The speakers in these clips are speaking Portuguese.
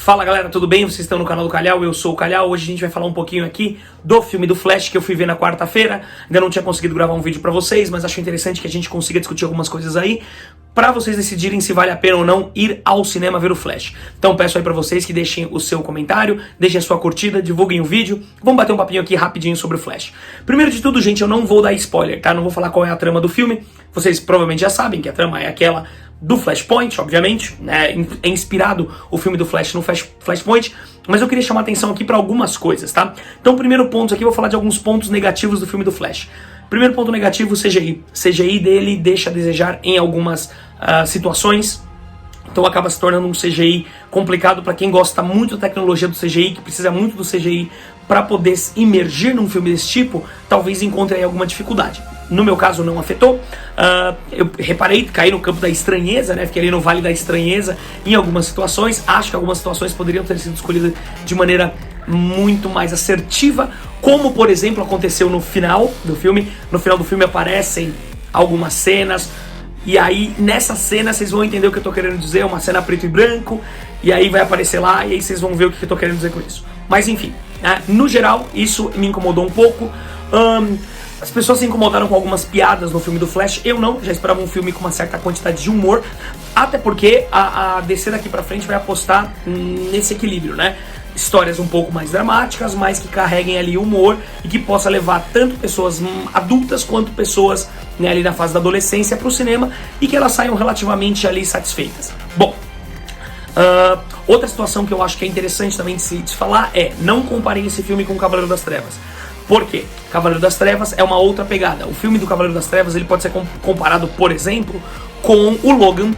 Fala galera, tudo bem? Vocês estão no canal do Calhau, eu sou o Calhau. Hoje a gente vai falar um pouquinho aqui do filme do Flash que eu fui ver na quarta-feira. Ainda não tinha conseguido gravar um vídeo pra vocês, mas acho interessante que a gente consiga discutir algumas coisas aí pra vocês decidirem se vale a pena ou não ir ao cinema ver o Flash. Então peço aí pra vocês que deixem o seu comentário, deixem a sua curtida, divulguem o vídeo. Vamos bater um papinho aqui rapidinho sobre o Flash. Primeiro de tudo, gente, eu não vou dar spoiler, tá? Não vou falar qual é a trama do filme. Vocês provavelmente já sabem que a trama é aquela do Flashpoint, obviamente, né? É inspirado o filme do Flash no Flashpoint, mas eu queria chamar a atenção aqui para algumas coisas, tá? Então, primeiro ponto aqui, eu vou falar de alguns pontos negativos do filme do Flash. Primeiro ponto negativo, CGI. CGI dele deixa a desejar em algumas situações, então acaba se tornando um CGI complicado para quem gosta muito da tecnologia do CGI, que precisa muito do CGI para poder imergir num filme desse tipo, talvez encontre aí alguma dificuldade. No meu caso não afetou, eu reparei, caí no campo da estranheza, né? Fiquei ali no vale da estranheza em algumas situações. Acho que algumas situações poderiam ter sido escolhidas de maneira muito mais assertiva, como por exemplo aconteceu no final do filme. No final do filme aparecem algumas cenas, e aí nessa cena vocês vão entender o que eu tô querendo dizer, uma cena preto e branco, e aí vai aparecer lá, e aí vocês vão ver o que eu tô querendo dizer com isso. Mas enfim, né? No geral, isso me incomodou um pouco. As pessoas se incomodaram com algumas piadas no filme do Flash, eu não, já esperava um filme com uma certa quantidade de humor, até porque a DC daqui pra frente vai apostar nesse equilíbrio, né? Histórias um pouco mais dramáticas, mas que carreguem ali humor e que possa levar tanto pessoas adultas quanto pessoas, né, ali na fase da adolescência pro cinema e que elas saiam relativamente ali satisfeitas. Bom, outra situação que eu acho que é interessante também de se falar é: não comparem esse filme com o Cavaleiro das Trevas. Por quê? Cavaleiro das Trevas é uma outra pegada. O filme do Cavaleiro das Trevas ele pode ser comparado, por exemplo, com o Logan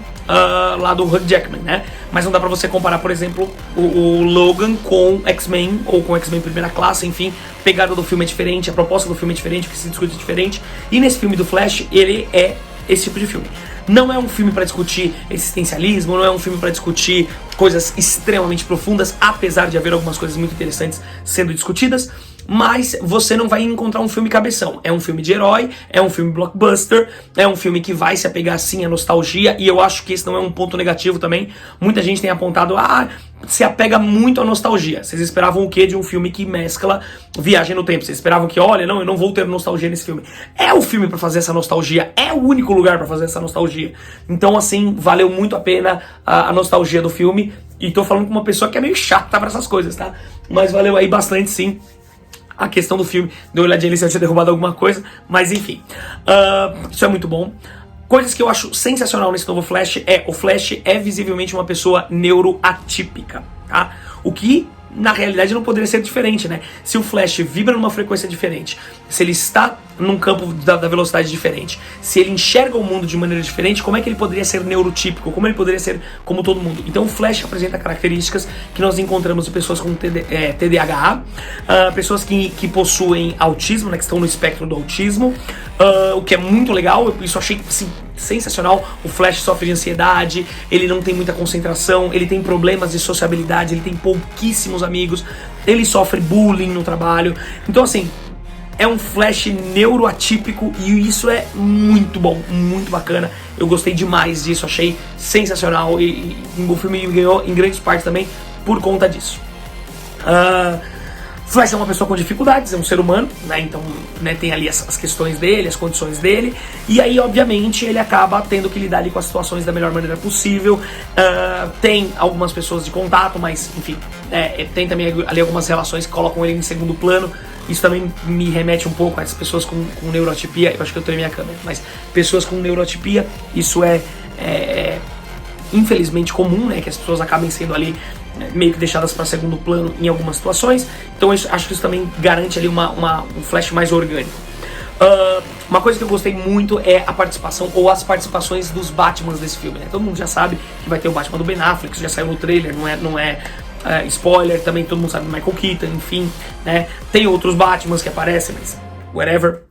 lá do Hugh Jackman, né? Mas não dá pra você comparar, por exemplo, o Logan com X-Men ou com X-Men Primeira Classe, enfim. A pegada do filme é diferente, a proposta do filme é diferente, o que se discute é diferente. E nesse filme do Flash, ele é esse tipo de filme. Não é um filme para discutir existencialismo, não é um filme para discutir coisas extremamente profundas, apesar de haver algumas coisas muito interessantes sendo discutidas, mas você não vai encontrar um filme cabeção. É um filme de herói, é um filme blockbuster, é um filme que vai se apegar sim à nostalgia, e eu acho que esse não é um ponto negativo também. Muita gente tem apontado, se apega muito à nostalgia. Vocês esperavam o quê de um filme que mescla viagem no tempo? Vocês esperavam que, olha, não, eu não vou ter nostalgia nesse filme. É o filme pra fazer essa nostalgia, é o único lugar pra fazer essa nostalgia. Então, assim, valeu muito a pena a nostalgia do filme, e tô falando com uma pessoa que é meio chata pra essas coisas, tá? Mas valeu aí bastante, sim, a questão do filme. Deu uma olhadinha ali se eu tinha derrubado alguma coisa, mas enfim, isso é muito bom. Coisas que eu acho sensacional nesse novo Flash o Flash é visivelmente uma pessoa neuroatípica, tá? O que na realidade não poderia ser diferente, né? Se o Flash vibra numa frequência diferente, se ele está num campo da velocidade diferente, se ele enxerga o mundo de maneira diferente, como é que ele poderia ser neurotípico? Como ele poderia ser como todo mundo? Então o Flash apresenta características que nós encontramos em pessoas com TDAH, pessoas que possuem autismo, né, que estão no espectro do autismo, o que é muito legal. Isso eu achei assim, sensacional. O Flash sofre de ansiedade, ele não tem muita concentração, ele tem problemas de sociabilidade, ele tem pouquíssimos amigos, ele sofre bullying no trabalho. Então assim, é um Flash neuroatípico e isso é muito bom, muito bacana. Eu gostei demais disso, achei sensacional, e o filme ganhou em grandes partes também por conta disso. Flash é uma pessoa com dificuldades, é um ser humano, né? Então, né, tem ali as questões dele, as condições dele, e aí obviamente ele acaba tendo que lidar ali com as situações da melhor maneira possível. Tem algumas pessoas de contato, mas enfim, tem também ali algumas relações que colocam ele em segundo plano. Isso também me remete um pouco a essas pessoas com neurotipia. Eu acho que eu tenho minha câmera, mas pessoas com neurotipia, isso é infelizmente comum, né? Que as pessoas acabem sendo ali meio que deixadas para segundo plano em algumas situações. Então eu acho que isso também garante ali um Flash mais orgânico. Uma coisa que eu gostei muito é a participação ou as participações dos Batmans desse filme, né? Todo mundo já sabe que vai ter o Batman do Ben Affleck, isso já saiu no trailer, não é spoiler, também todo mundo sabe do Michael Keaton, enfim, né? Tem outros Batmans que aparecem, mas whatever.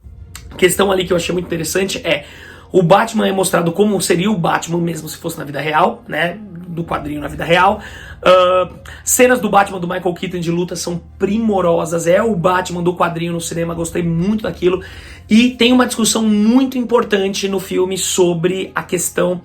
A questão ali que eu achei muito interessante é: o Batman é mostrado como seria o Batman mesmo se fosse na vida real, né? Do quadrinho na vida real. Cenas do Batman do Michael Keaton de luta são primorosas. É o Batman do quadrinho no cinema, gostei muito daquilo. E tem uma discussão muito importante no filme sobre a questão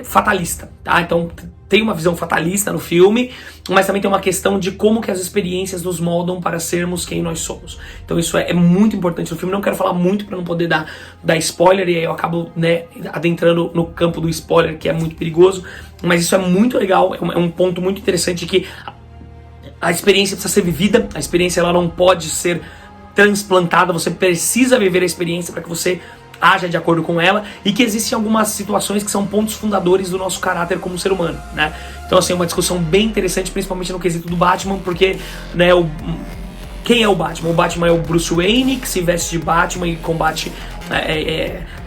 fatalista, tá? Então tem uma visão fatalista no filme, mas também tem uma questão de como que as experiências nos moldam para sermos quem nós somos. Então isso é muito importante no filme. Não quero falar muito para não poder dar spoiler, e aí eu acabo, né, adentrando no campo do spoiler, que é muito perigoso, mas isso é muito legal, é um ponto muito interessante, que a experiência precisa ser vivida, a experiência ela não pode ser transplantada, você precisa viver a experiência para que você haja de acordo com ela, e que existem algumas situações que são pontos fundadores do nosso caráter como ser humano, né? Então, assim, é uma discussão bem interessante, principalmente no quesito do Batman, porque, né, quem é o Batman? O Batman é o Bruce Wayne, que se veste de Batman e combate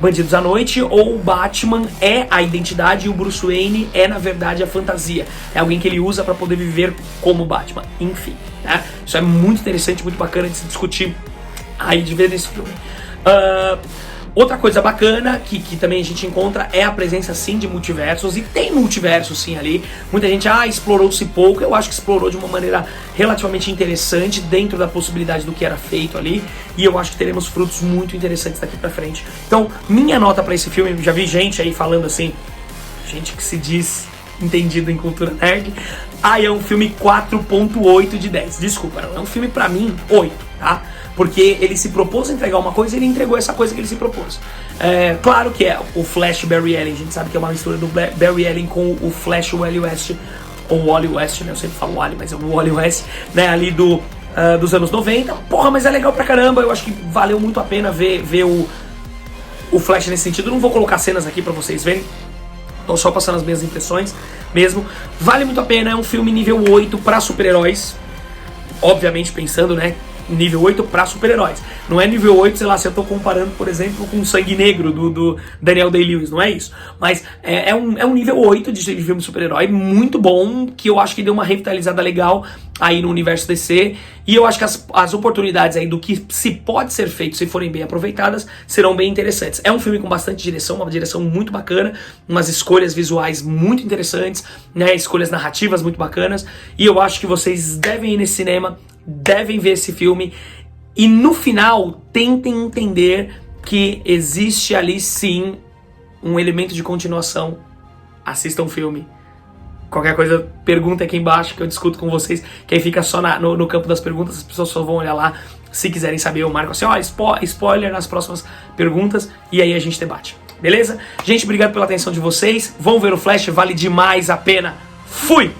bandidos à noite, ou o Batman é a identidade e o Bruce Wayne é, na verdade, a fantasia. É alguém que ele usa para poder viver como Batman. Enfim, né? Isso é muito interessante, muito bacana de se discutir aí, de ver nesse filme. Outra coisa bacana que também a gente encontra é a presença, sim, de multiversos, e tem multiverso, sim, ali. Muita gente, explorou-se pouco. Eu acho que explorou de uma maneira relativamente interessante, dentro da possibilidade do que era feito ali, e eu acho que teremos frutos muito interessantes daqui pra frente. Então, minha nota pra esse filme, já vi gente aí falando assim, gente que se diz entendido em cultura nerd, é um filme 4.8 de 10. Desculpa, não é um filme pra mim 8, tá? Porque ele se propôs a entregar uma coisa e ele entregou essa coisa que ele se propôs. Claro que é o Flash Barry Allen, a gente sabe que é uma mistura do Barry Allen com o Flash Wally West, ou Wally West, né? Eu sempre falo Wally, mas é o Wally West, né? Ali dos anos 90. Porra, mas é legal pra caramba, eu acho que valeu muito a pena ver o Flash nesse sentido. Eu não vou colocar cenas aqui pra vocês verem, tô só passando as minhas impressões mesmo. Vale muito a pena, é um filme nível 8 pra super-heróis, obviamente pensando, né, nível 8 pra super-heróis. Não é nível 8, sei lá, se eu tô comparando, por exemplo, com o Sangue Negro do Daniel Day-Lewis, não é isso. Mas é um nível 8 de filme de super-herói muito bom, que eu acho que deu uma revitalizada legal aí no universo DC, e eu acho que as oportunidades aí do que se pode ser feito, se forem bem aproveitadas, serão bem interessantes. É um filme com bastante direção, uma direção muito bacana, umas escolhas visuais muito interessantes, né, escolhas narrativas muito bacanas, e eu acho que vocês devem ir nesse cinema, devem ver esse filme, e no final tentem entender que existe ali sim um elemento de continuação. Assistam o filme. Qualquer coisa, pergunta aqui embaixo que eu discuto com vocês, que aí fica só no campo das perguntas, as pessoas só vão olhar lá. Se quiserem saber, eu marco assim, spoiler nas próximas perguntas, e aí a gente debate. Beleza? Gente, obrigado pela atenção de vocês. Vão ver o Flash, vale demais a pena. Fui!